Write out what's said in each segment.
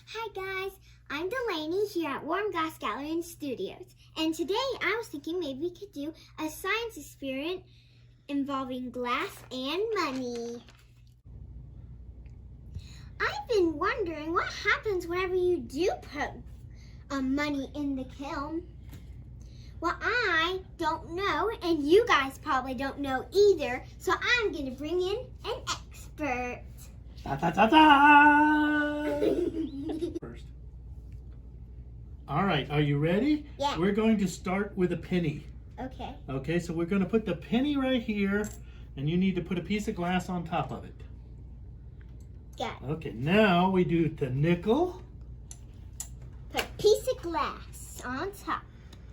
Hi guys, I'm Delani here at Warm Glass Gallery and Studios, and today I was thinking maybe we could do a science experiment involving glass and money. I've been wondering what happens whenever you do put money in the kiln. Well, I don't know, and you guys probably don't know either, so I'm going to bring in an expert. Da, da, da, da. First. All right, are you ready? Yeah. We're going to start with a penny. Okay. Okay, so we're going to put the penny right here, and you need to put a piece of glass on top of it. Got it. Okay, now we do the nickel. Put a piece of glass on top.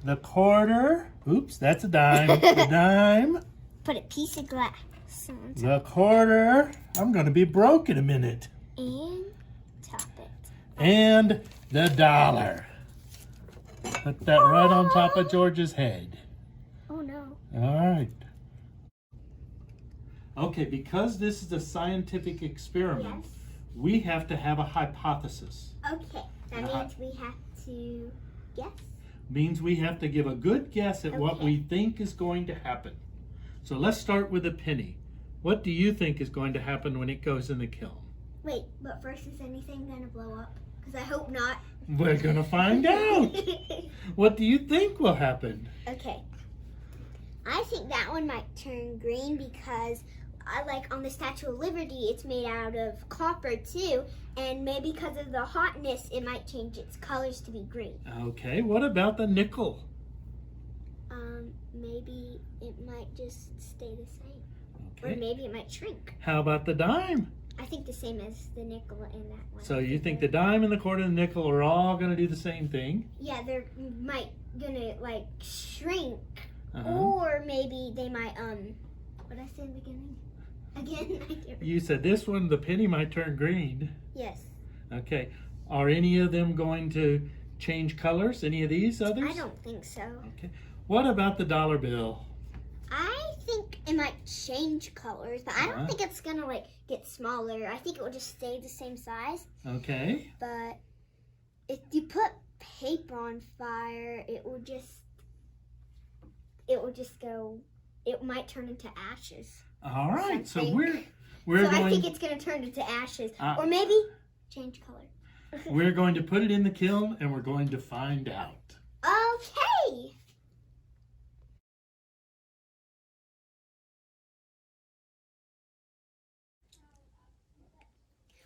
The quarter. Oops, that's a dime. The dime. Put a piece of glass on top. The quarter. I'm going to be broke in a minute. And top it. And the dollar. Put that right on top of George's head. Oh no. All right. Okay, because this is a scientific experiment, Yes. we have to have a hypothesis. Okay. That means we have to guess. Means we have to give a good guess at what Okay. we think is going to happen. So let's start with a penny. What do you think is going to happen when it goes in the kiln? Wait, but first, is anything gonna blow up? Because I hope not. We're gonna find out. What do you think will happen? Okay. I think that one might turn green because like on the Statue of Liberty, it's made out of copper too, and maybe because of the hotness, it might change its colors to be green. Okay, what about the nickel? Maybe it might just stay the same. Or Okay. maybe it might shrink. How about the dime? I think the same as the nickel and that one. So you think the dime and the quarter and the nickel are all gonna do the same thing? Yeah, they're gonna like shrink. Uh-huh. Or maybe they might what did I say in the beginning? Again, I can't. You said this one, the penny might turn green. Yes. Okay. Are any of them going to change colors? Any of these others? I don't think so. Okay. What about the dollar bill? I think it might change colors, but I Uh-huh. don't think it's gonna like get smaller. I think it will just stay the same size. Okay. But if you put paper on fire, it will just go. It might turn into ashes. All right. So Something. we're So I going think it's gonna turn into ashes, Ah. or maybe change color. we're going to put it in the kiln and we're going to find out. Okay.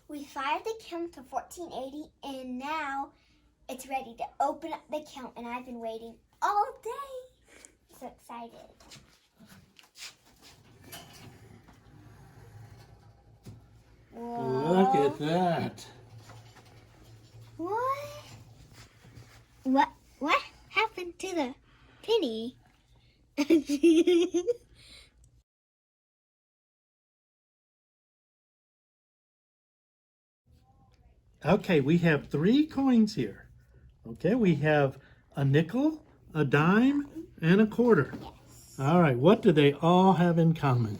We fired the kiln to 1480 and now it's ready to open up the kiln, and I've been waiting all day. So excited. Look at that. What happened to the penny? Okay, we have 3 coins here. Okay, we have a nickel, a dime, and a quarter. Yes. All right, what do they all have in common?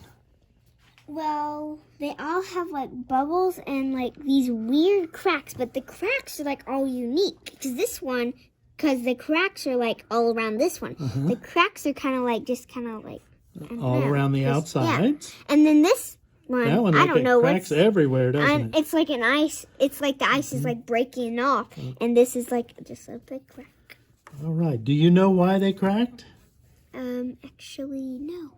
Well, they all have like bubbles and like these weird cracks, but the cracks are like all unique. Because the cracks are like all around this one. Uh-huh. The cracks are kind of like I don't All know, around the just- outsides. Yeah. And then this one, That one, I look don't at know cracks what's. everywhere, doesn't it? It's like an ice. It's like the ice is like breaking off, and this is like just a big crack. All right, do you know why they cracked? Actually, no.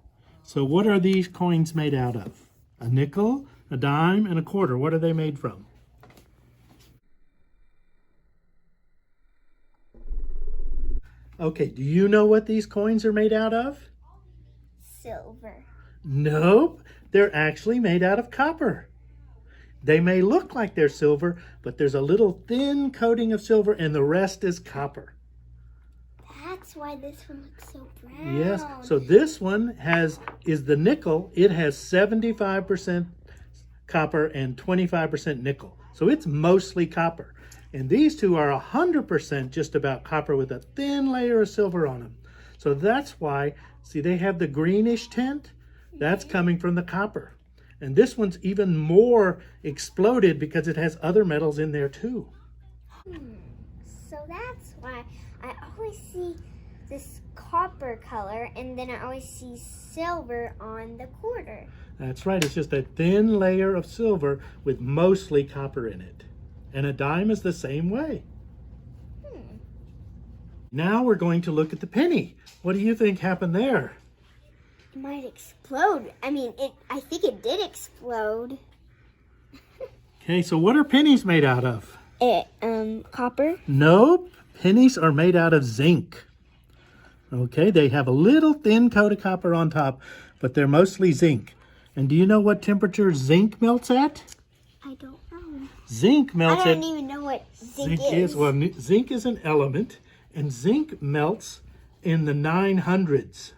So what are these coins made out of? A nickel, a dime, and a quarter. What are they made from? Okay, do you know what these coins are made out of? Silver. Nope, they're actually made out of copper. They may look like they're silver, but there's a little thin coating of silver and the rest is copper. That's why this one looks so brown. Yes, so this one is the nickel. It has 75% copper and 25% nickel. So it's mostly copper. And these two are 100% just about copper with a thin layer of silver on them. So that's why, see, they have the greenish tint. That's coming from the copper. And this one's even more exploded because it has other metals in there too. So that's why I always see this copper color, and then I always see silver on the quarter. That's right. It's just a thin layer of silver with mostly copper in it. And a dime is the same way. Now we're going to look at the penny. What do you think happened there? It might explode. I think it did explode. Okay, so what are pennies made out of? Copper? Nope. Pennies are made out of zinc. Okay, they have a little thin coat of copper on top, but they're mostly zinc. And do you know what temperature zinc melts at? I don't know. Zinc melts I don't even know what zinc is. Well, zinc is an element, and zinc melts in the 900s.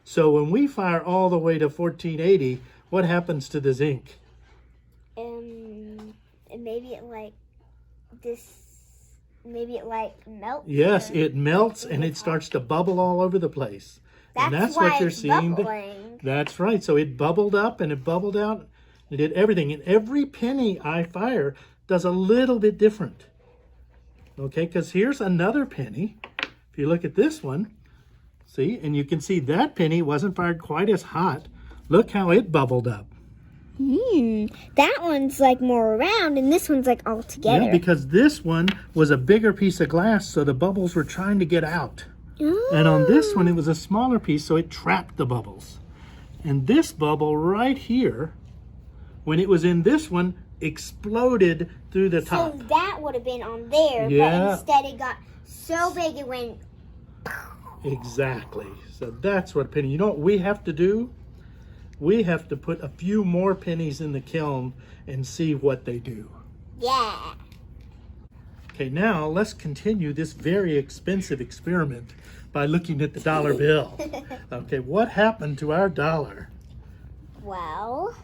So when we fire all the way to 1480, what happens to the zinc? Maybe it melts. Yes, it melts and it starts to bubble all over the place. That's what why you're it's seeing. bubbling. That's right. So it bubbled up and it bubbled out. It did everything. And every penny I fire does a little bit different. Okay, because here's another penny. If you look at this one, see, and you can see that penny wasn't fired quite as hot. Look how it bubbled up. That one's like more round, and this one's like all together. Yeah, because this one was a bigger piece of glass, so the bubbles were trying to get out. And on this one, it was a smaller piece, so it trapped the bubbles. And this bubble right here, when it was in this one, exploded through the top. So that would have been on there, Yeah. but instead it got so big it went... Exactly. So that's what penny. You know what we have to do? We have to put a few more pennies in the kiln and see what they do. Yeah. Okay, now let's continue this very expensive experiment by looking at the dollar bill. Okay, what happened to our dollar? Well,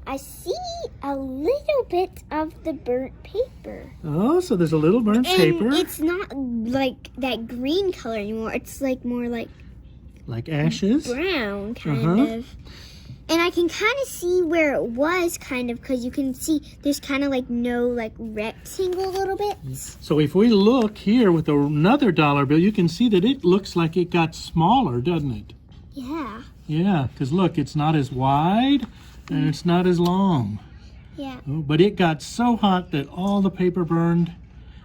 I see a little bit of the burnt paper. Oh, so there's a little burnt paper. And it's not like that green color anymore. It's like more like ashes? brown kind of. And I can kind of see where it was kind of, because you can see there's kind of like no like rectangle a little bit. So if we look here with another dollar bill, you can see that it looks like it got smaller, doesn't it? Yeah. Yeah, because look, it's not as wide and it's not as long. Yeah. Oh, but it got so hot that all the paper burned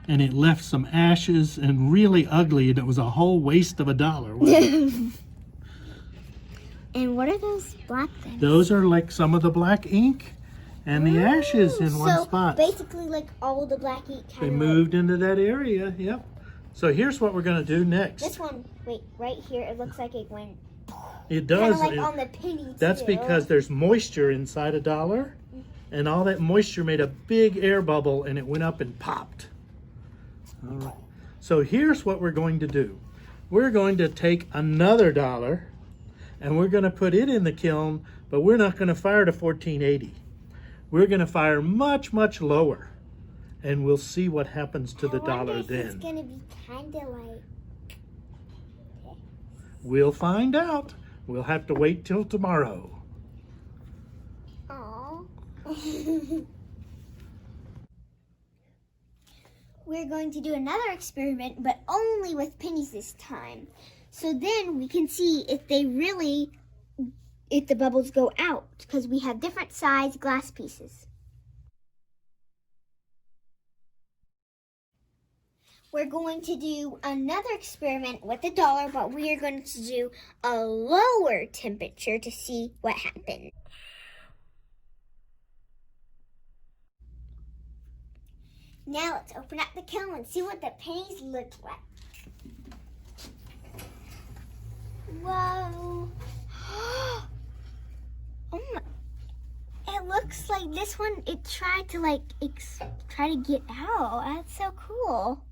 and it left some ashes and really ugly, and it was a whole waste of $1. wasn't it? And what are those black things? Those are like some of the black ink and the ashes in one spot. Basically like all the black ink kind They of moved into that area, yep. So here's what we're going to do next. This one, wait, right here, it looks like it went It kind does. of like on the penny That's too. because there's moisture inside a dollar, and all that moisture made a big air bubble and it went up and popped. All right. So here's what we're going to do. We're going to take another dollar and we're going to put it in the kiln, but we're not going to fire to 1480. We're going to fire much, much lower, and we'll see what happens to the dollar then. It's going to be kind of like this. We'll find out. We'll have to wait till tomorrow. Aww. We're going to do another experiment, but only with pennies this time. So then we can see if the bubbles go out, because we have different size glass pieces. We're going to do another experiment with the dollar, but we are going to do a lower temperature to see what happens. Now let's open up the kiln and see what the pennies look like. Whoa. Oh my. It looks like this one, it tried to try to get out. That's so cool.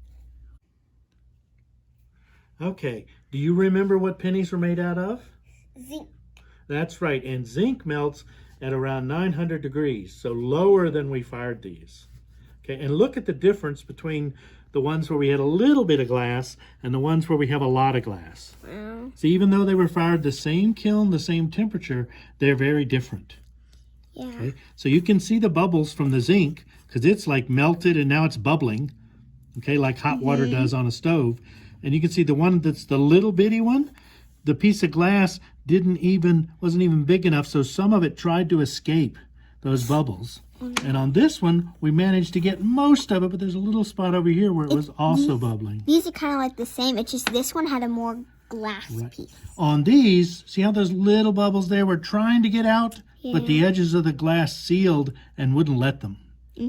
Okay, do you remember what pennies were made out of? Zinc. That's right, and zinc melts at around 900 degrees, so lower than we fired these. Okay, and look at the difference between the ones where we had a little bit of glass and the ones where we have a lot of glass. Wow. So even though they were fired the same kiln, the same temperature, they're very different. Yeah. Okay, so you can see the bubbles from the zinc because it's like melted and now it's bubbling. okay, like hot water does on a stove. And you can see the one that's the little bitty one, the piece of glass wasn't even big enough, so some of it tried to escape those bubbles. And on this one, we managed to get most of it, but there's a little spot over here where it was also bubbling. These are kind of like the same. It's just this one had a more glass piece. On these, see how those little bubbles there were trying to get out, but the edges of the glass sealed and wouldn't let them.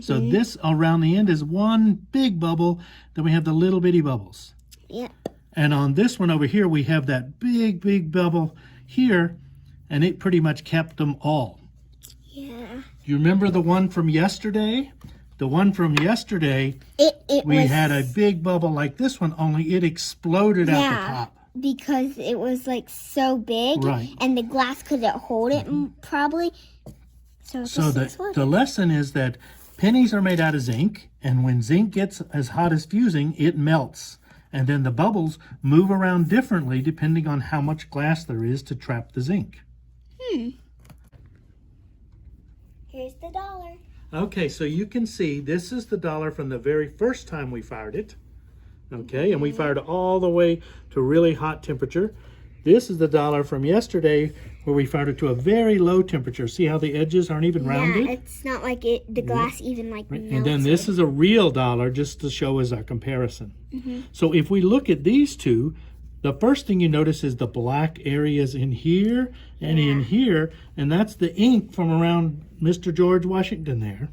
So this around the end is one big bubble, then we have the little bitty bubbles. Yeah. And on this one over here, we have that big bubble here, and it pretty much kept them all. Yeah. You remember the one from yesterday? The one from yesterday, we had a big bubble like this one, only it exploded out the top. Because it was like so big, and the glass couldn't hold it probably. So the lesson is that pennies are made out of zinc, and when zinc gets as hot as fusing, it melts. And then the bubbles move around differently depending on how much glass there is to trap the zinc. Here's the dollar. Okay, so you can see this is the dollar from the very first time we fired it. Okay, and we fired all the way to really hot temperature. This is the dollar from yesterday where we fired it to a very low temperature. See how the edges aren't even rounded? Yeah, it's not like the glass even like melted. And then this is a real dollar just to show as our comparison. So if we look at these two, the first thing you notice is the black areas in here and in here, and that's the ink from around Mr. George Washington there.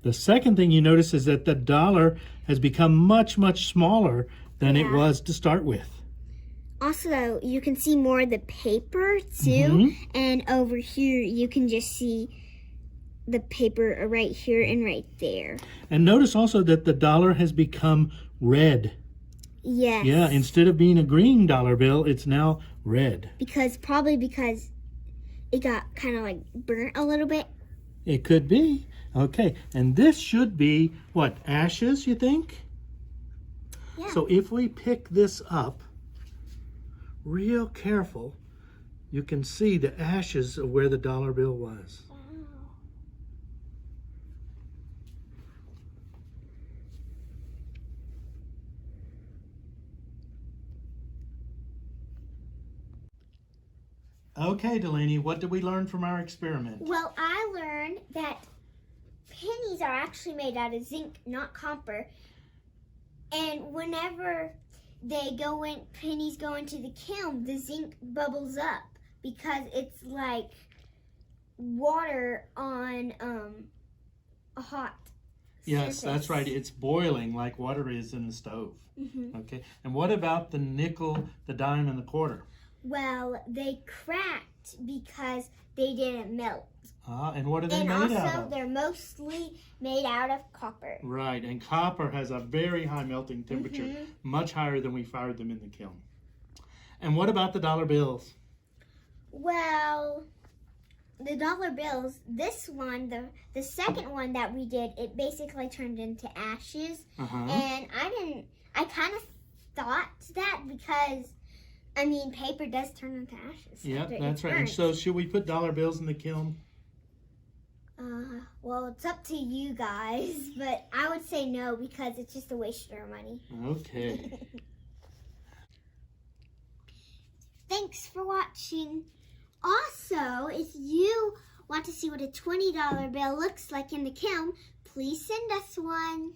The second thing you notice is that the dollar has become much smaller than it was to start with. Also, you can see more of the paper too, and over here you can just see the paper right here and right there. And notice also that the dollar has become red. Yes. Yeah, instead of being a green dollar bill, it's now red. Probably because it got kind of like burnt a little bit. It could be. Okay, and this should be, what, ashes, you think? Yeah. So if we pick this up real careful, you can see the ashes of where the dollar bill was. Okay, Delani, what did we learn from our experiment? Well, I learned that pennies are actually made out of zinc, not copper. And whenever pennies go into the kiln, the zinc bubbles up because it's like water on a hot Yes, surface. that's right. It's boiling like water is in the stove. Okay. And what about the nickel, the dime, and the quarter? Well, they cracked because they didn't melt. And what are they made out of? And also, they're mostly made out of copper. Right, and copper has a very high melting temperature, much higher than we fired them in the kiln. And what about the dollar bills? Well, the dollar bills, this one, the second one that we did, it basically turned into ashes. And I kind of thought that because, I mean, paper does turn into ashes. Yeah, that's right. And so should we put dollar bills in the kiln? Well, it's up to you guys, but I would say no because it's just a waste of our money. Okay. Thanks for watching. Also, if you want to see what a $20 bill looks like in the kiln, please send us one.